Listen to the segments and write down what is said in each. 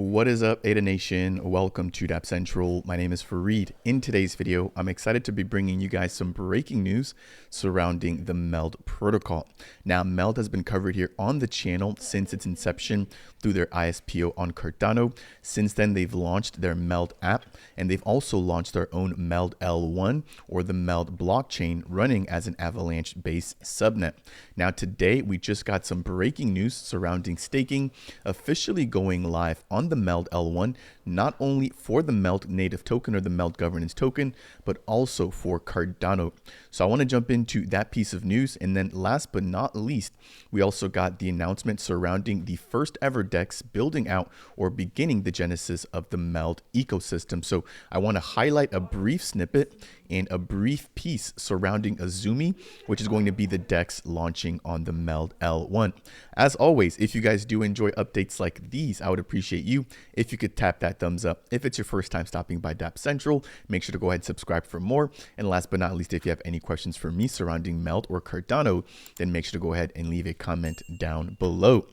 What is up, Ada Nation? Welcome to Dapp Central. My name is Fareed. In today's video, I'm excited to be bringing you guys some breaking news surrounding the MELD protocol. Now, MELD has been covered here on the channel since its inception through their ISPO on Cardano. Since then, they've launched their MELD app, and they've also launched their own MELD L1 or the MELD blockchain running as an Avalanche-based subnet. Now, today, we just got some breaking news surrounding staking officially going live on the MELD L1, not only for the MELD native token or the MELD governance token, but also for Cardano. So I want to jump into that piece of news. And then last but not least, we also got the announcement surrounding the first ever DEX building out or beginning the genesis of the MELD ecosystem. So I want to highlight a brief snippet and a brief piece surrounding Azomi, which is going to be the DEX launching on the MELD L1. As always, if you guys do enjoy updates like these, I would appreciate you if you could tap that thumbs up. If it's your first time stopping by Dapp Central, make sure to go ahead and subscribe for more. And last but not least, if you have any questions for me surrounding MELD or Cardano, then make sure to go ahead and leave a comment down below.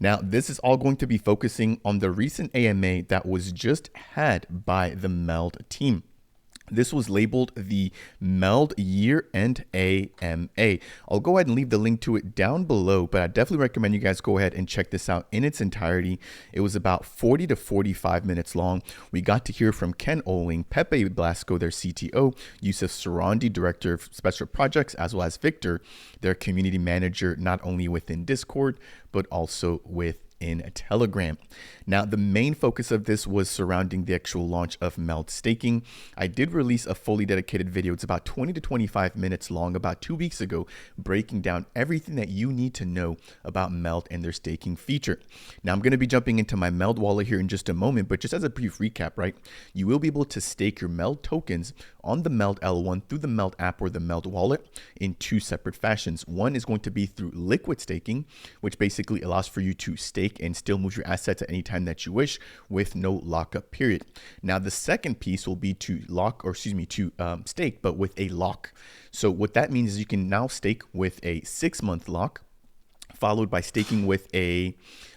Now, this is all going to be focusing on the recent AMA that was just had by the MELD team. This was labeled the MELD Year-End AMA. I'll go ahead and leave the link to it down below, but I definitely recommend you guys go ahead and check this out in its entirety. It was about 40 to 45 minutes long. We got to hear from Ken Oling, Pepe Blasco, their CTO, Yusuf Sarandi, Director of Special Projects, as well as Victor, their community manager, not only within Discord, but also in Telegram. Now, the main focus of this was surrounding the actual launch of MELD staking. I did release a fully dedicated video. It's about 20 to 25 minutes long about 2 weeks ago, breaking down everything that you need to know about MELD and their staking feature. Now, I'm going to be jumping into my MELD wallet here in just a moment, but just as a brief recap, right? You will be able to stake your MELD tokens on the MELD L1 through the MELD app or the MELD wallet in two separate fashions. One is going to be through liquid staking, which basically allows for you to stake and still move your assets at any time that you wish with no lockup period. Now, the second piece will be to stake, but with a lock. So what that means is you can now stake with a 6-month lock, followed by staking with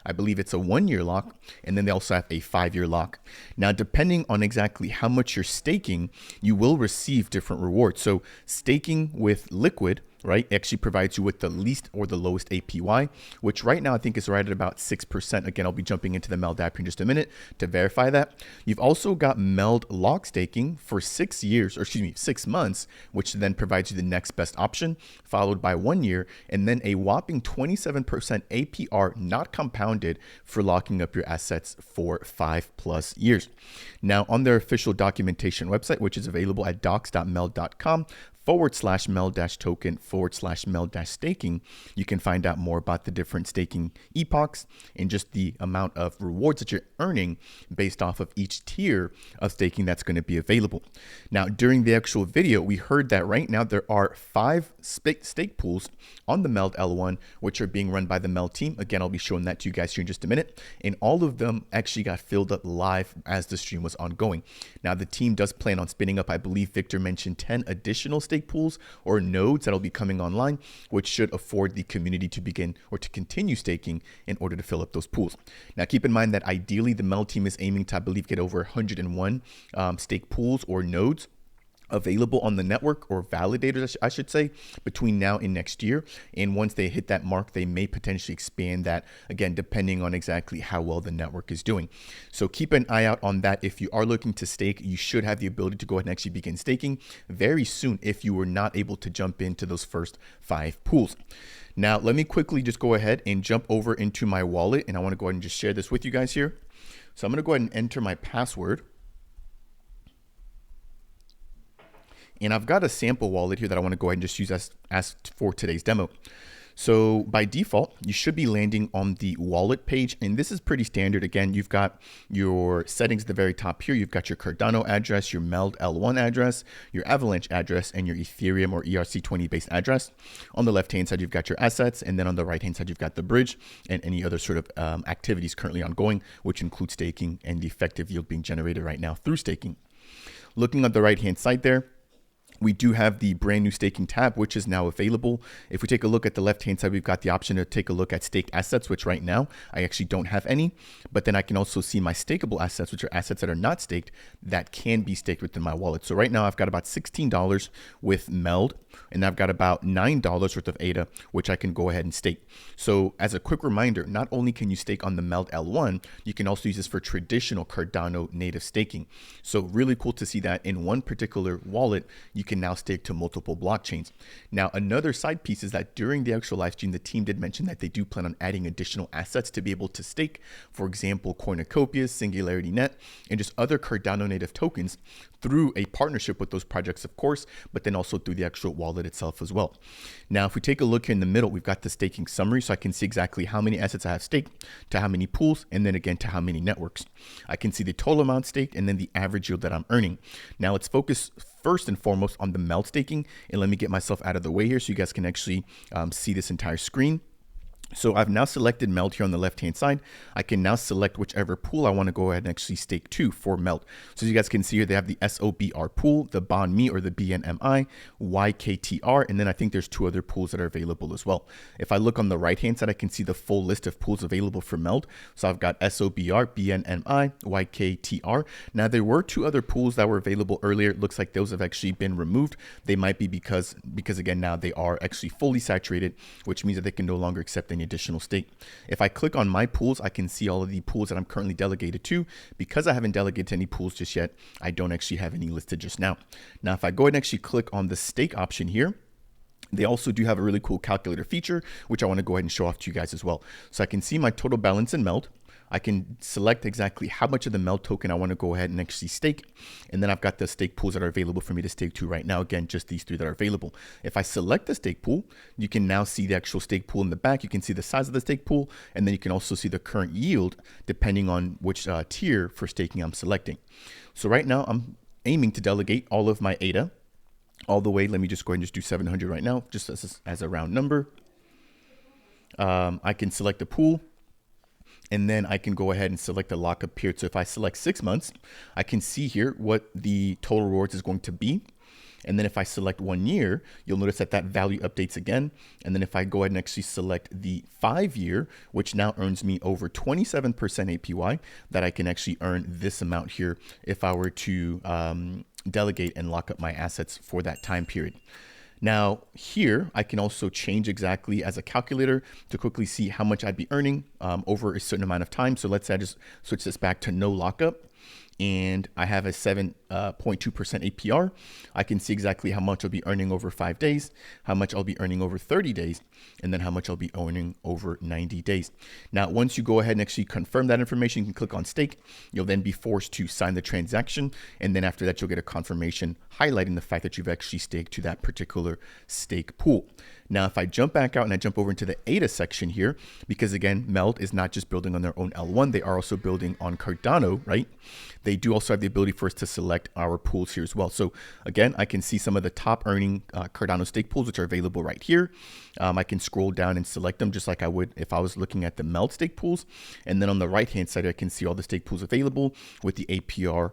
I believe it's a 1-year lock, and then they also have a 5-year lock. Now, depending on exactly how much you're staking, you will receive different rewards. So staking with liquid, right, actually provides you with the least or the lowest APY, which right now I think is right at about 6%. Again, I'll be jumping into the MELDapp in just a minute to verify that. You've also got MELD lock staking for 6 months, which then provides you the next best option, followed by 1 year, and then a whopping 27% APR not compounded for locking up your assets for 5+ years. Now, on their official documentation website, which is available at docs.meld.com/MELD-token/MELD-staking, you can find out more about the different staking epochs and just the amount of rewards that you're earning based off of each tier of staking that's going to be available. Now, during the actual video, we heard that right now there are 5 stake pools on the MELD L1, which are being run by the MELD team. Again, I'll be showing that to you guys here in just a minute. And all of them actually got filled up live as the stream was ongoing. Now, the team does plan on spinning up, I believe Victor mentioned 10 additional stake pools or nodes that'll be coming online, which should afford the community to begin or to continue staking in order to fill up those pools. Now, keep in mind that ideally the MELD team is aiming to, I believe, get over 101 stake pools or nodes available on the network, or validators, I should say, between now and next year. And once they hit that mark, they may potentially expand that, again, depending on exactly how well the network is doing. So keep an eye out on that. If you are looking to stake, you should have the ability to go ahead and actually begin staking very soon if you were not able to jump into those first 5 pools. Now, let me quickly just go ahead and jump over into my wallet, and I want to go ahead and just share this with you guys here. So I'm going to go ahead and enter my password. And I've got a sample wallet here that I want to go ahead and just use as for today's demo. So by default, you should be landing on the wallet page. And this is pretty standard. Again, you've got your settings at the very top here. You've got your Cardano address, your MELD L1 address, your Avalanche address, and your Ethereum or ERC20 based address. On the left-hand side, you've got your assets. And then on the right-hand side, you've got the bridge and any other sort of activities currently ongoing, which include staking and the effective yield being generated right now through staking. Looking at the right-hand side there, we do have the brand new staking tab, which is now available. If we take a look at the left-hand side, we've got the option to take a look at staked assets, which right now I actually don't have any. But then I can also see my stakeable assets, which are assets that are not staked that can be staked within my wallet. So right now I've got about $16 with MELD, and I've got about $9 worth of ADA, which I can go ahead and stake. So as a quick reminder, not only can you stake on the MELD L1, you can also use this for traditional Cardano native staking. So really cool to see that in one particular wallet, you can now stake to multiple blockchains. Now, another side piece is that during the actual live stream, the team did mention that they do plan on adding additional assets to be able to stake. For example, Cornucopias, Singularity Net, and just other Cardano native tokens through a partnership with those projects, of course, but then also through the actual wallet itself as well. Now, if we take a look here in the middle, we've got the staking summary, so I can see exactly how many assets I have staked, to how many pools, and then again to how many networks. I can see the total amount staked and then the average yield that I'm earning. Now, let's focus first and foremost on the MELD staking, and let me get myself out of the way here so you guys can actually see this entire screen. So I've now selected MELD here on the left-hand side. I can now select whichever pool I want to go ahead and actually stake to for MELD. So as you guys can see here, they have the SOBR pool, the BONMI or the BNMI, YKTR, and then I think there's two other pools that are available as well. If I look on the right-hand side, I can see the full list of pools available for MELD. So I've got SOBR, BNMI, YKTR. Now there were two other pools that were available earlier. It looks like those have actually been removed. They might be because again, now they are actually fully saturated, which means that they can no longer accept any additional stake. If I click on my pools, I can see all of the pools that I'm currently delegated to. Because I haven't delegated to any pools just yet, I don't actually have any listed just now. Now, if I go ahead and actually click on the stake option here, they also do have a really cool calculator feature, which I want to go ahead and show off to you guys as well. So I can see my total balance in MELD. I can select exactly how much of the MELD token I want to go ahead and actually stake. And then I've got the stake pools that are available for me to stake to right now. Again, just these three that are available. If I select the stake pool, you can now see the actual stake pool in the back. You can see the size of the stake pool, and then you can also see the current yield depending on which tier for staking I'm selecting. So right now I'm aiming to delegate all of my ADA all the way. Let me just go ahead and just do 700 right now, just as a round number. I can select the pool. And then I can go ahead and select the lockup period. So if I select 6 months, I can see here what the total rewards is going to be. And then if I select 1 year, you'll notice that that value updates again. And then if I go ahead and actually select the 5 year, which now earns me over 27% APY, that I can actually earn this amount here if I were to delegate and lock up my assets for that time period. Now here, I can also change exactly as a calculator to quickly see how much I'd be earning over a certain amount of time. So let's say I just switch this back to no lockup, and I have a 7.2% APR. I can see exactly how much I'll be earning over 5 days, how much I'll be earning over 30 days, and then how much I'll be earning over 90 days. Now, once you go ahead and actually confirm that information, you can click on stake. You'll then be forced to sign the transaction. And then after that, you'll get a confirmation highlighting the fact that you've actually staked to that particular stake pool. Now, if I jump back out and I jump over into the ADA section here, because again, MELD is not just building on their own L1, they are also building on Cardano, right? They do also have the ability for us to select our pools here as well. So again, I can see some of the top earning Cardano stake pools, which are available right here. I can scroll down and select them just like I would if I was looking at the MELD stake pools. And then on the right-hand side, I can see all the stake pools available with the APR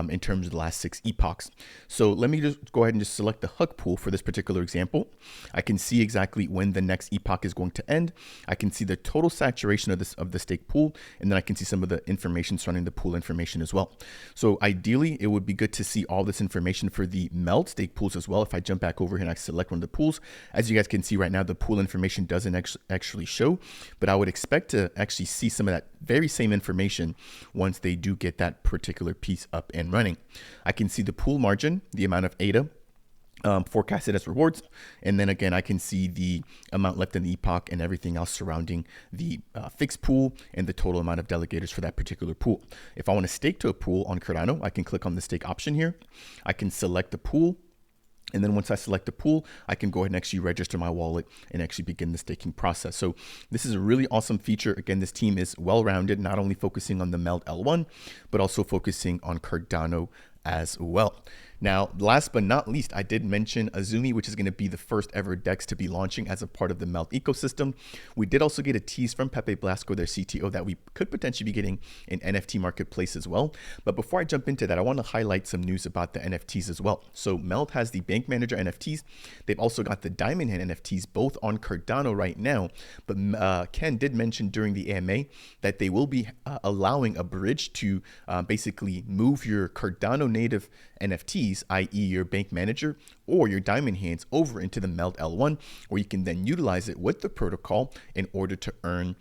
in terms of the last 6 epochs. So let me just go ahead and just select the HUC pool for this particular example. I can see exactly when the next epoch is going to end. I can see the total saturation of the stake pool, and then I can see some of the information surrounding the pool information as well. So ideally, it would be good to see all this information for the MELD stake pools as well. If I jump back over here and I select one of the pools, as you guys can see right now, the pool information doesn't actually show, but I would expect to actually see some of that very same information once they do get that particular piece up and running. I can see the pool margin, the amount of ADA, forecasted as rewards, and then again I can see the amount left in the epoch and everything else surrounding the fixed pool and the total amount of delegators for that particular pool. If I want to stake to a pool on Cardano, I can click on the stake option here. I can select the pool, and then once I select the pool, I can go ahead and actually register my wallet and actually begin the staking process. So this is a really awesome feature. Again, this team is well-rounded, not only focusing on the MELD L1, but also focusing on Cardano as well. Now, last but not least, I did mention Azomi, which is going to be the first ever DEX to be launching as a part of the MELD ecosystem. We did also get a tease from Pepe Blasco, their CTO, that we could potentially be getting an NFT marketplace as well. But before I jump into that, I want to highlight some news about the NFTs as well. So MELD has the Bank Manager NFTs. They've also got the Diamond Hand NFTs, both on Cardano right now. But Ken did mention during the AMA that they will be allowing a bridge to basically move your Cardano native NFTs, i.e. your Bank Manager or your Diamond Hands, over into the MELD L1, where you can then utilize it with the protocol in order to earn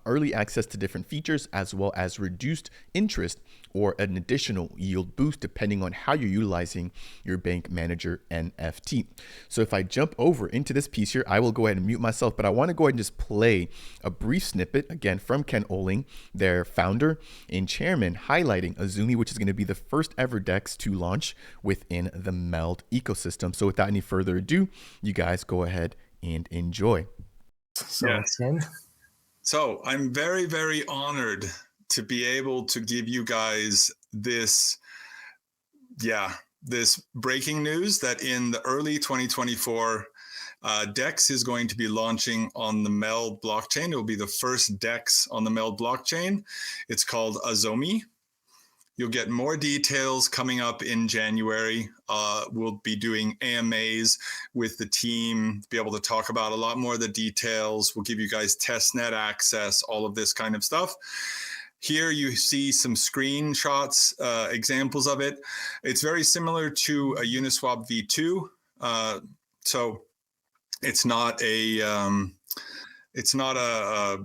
early access to different features, as well as reduced interest or an additional yield boost depending on how you're utilizing your Bank Manager NFT. So if I jump over into this piece here, I will go ahead and mute myself, but I want to go ahead and just play a brief snippet again from Ken Oling, their founder and chairman, highlighting Azomi, which is going to be the first ever DEX to launch within the MELD ecosystem. So without any further ado, you guys go ahead and enjoy. So I'm very, very honored to be able to give you guys this, this breaking news that in the early 2024, DEX is going to be launching on the MELD blockchain. It will be the first DEX on the MELD blockchain. It's called Azomi. You'll get more details coming up in January. We'll be doing AMAs with the team, be able to talk about a lot more of the details. We'll give you guys testnet access, all of this kind of stuff. Here you see some screenshots, examples of it. It's very similar to a Uniswap v2. So it's not a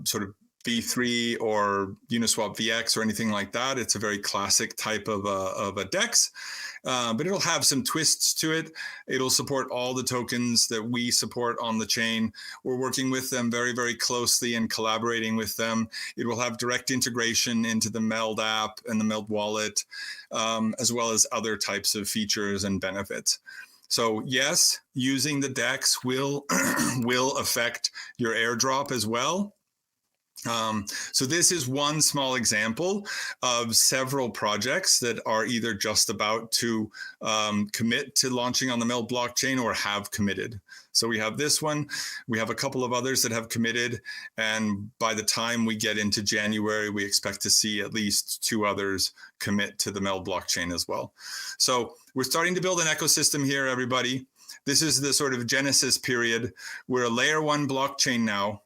sort of V3 or Uniswap VX or anything like that. It's a very classic type of a DEX, but it'll have some twists to it. It'll support all the tokens that we support on the chain. We're working with them very, very closely and collaborating with them. It will have direct integration into the MELDapp and the MELD wallet, as well as other types of features and benefits. So yes, using the DEX will affect your airdrop as well. So this is one small example of several projects that are either just about to commit to launching on the MELD blockchain or have committed. So we have this one, we have a couple of others that have committed, and by the time we get into January, we expect to see at least 2 others commit to the MELD blockchain as well. So we're starting to build an ecosystem here, everybody. This is the sort of genesis period. We're a layer 1 blockchain now.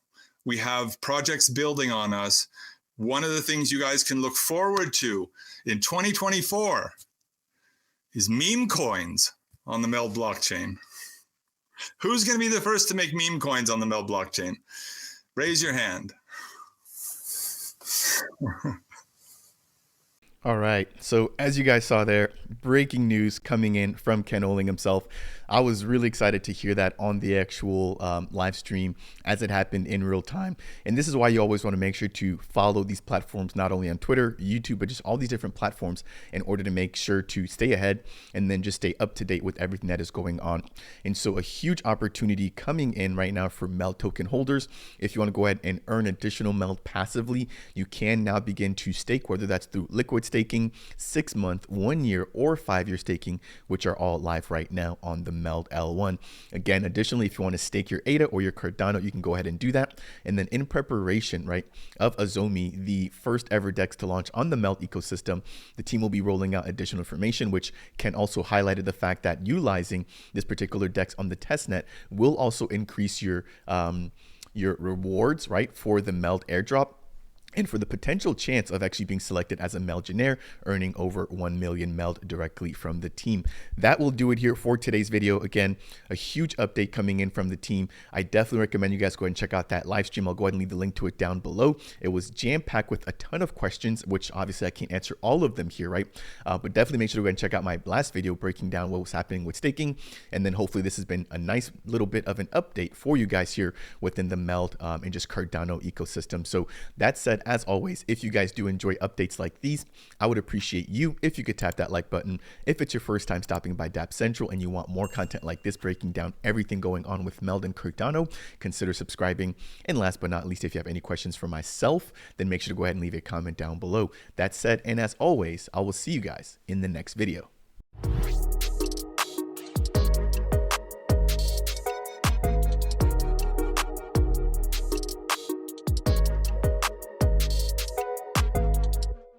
We have projects building on us. One of the things you guys can look forward to in 2024 is meme coins on the MELD blockchain. Who's going to be the first to make meme coins on the MELD blockchain? Raise your hand. All right, so as you guys saw there, breaking news coming in from Ken Oling himself. I was really excited to hear that on the actual live stream as it happened in real time. And this is why you always want to make sure to follow these platforms, not only on Twitter, YouTube, but just all these different platforms in order to make sure to stay ahead and then just stay up to date with everything that is going on. And so a huge opportunity coming in right now for MELD token holders. If you want to go ahead and earn additional MELD passively, you can now begin to stake, whether that's through liquid staking, 6-month, 1-year, or 5-year staking, which are all live right now on the MELD L1. Again, additionally, if you want to stake your ADA or your Cardano, you can go ahead and do that. And then in preparation, right, of Azomi, the first ever DEX to launch on the MELD ecosystem, the team will be rolling out additional information, which Ken also highlighted the fact that utilizing this particular DEX on the testnet will also increase your rewards, right, for the MELD airdrop, and for the potential chance of actually being selected as a MELDionaire, earning over 1 million MELD directly from the team. That will do it here for today's video. Again, a huge update coming in from the team. I definitely recommend you guys go ahead and check out that live stream. I'll go ahead and leave the link to it down below. It was jam-packed with a ton of questions, which obviously I can't answer all of them here, right? But definitely make sure to go ahead and check out my last video breaking down what was happening with staking. And then hopefully this has been a nice little bit of an update for you guys here within the MELD and just Cardano ecosystem. So that said, as always, if you guys do enjoy updates like these, I would appreciate you if you could tap that like button. If it's your first time stopping by Dapp Central and you want more content like this, breaking down everything going on with MELD and Cardano, consider subscribing. And last but not least, if you have any questions for myself, then make sure to go ahead and leave a comment down below. That said, and as always, I will see you guys in the next video.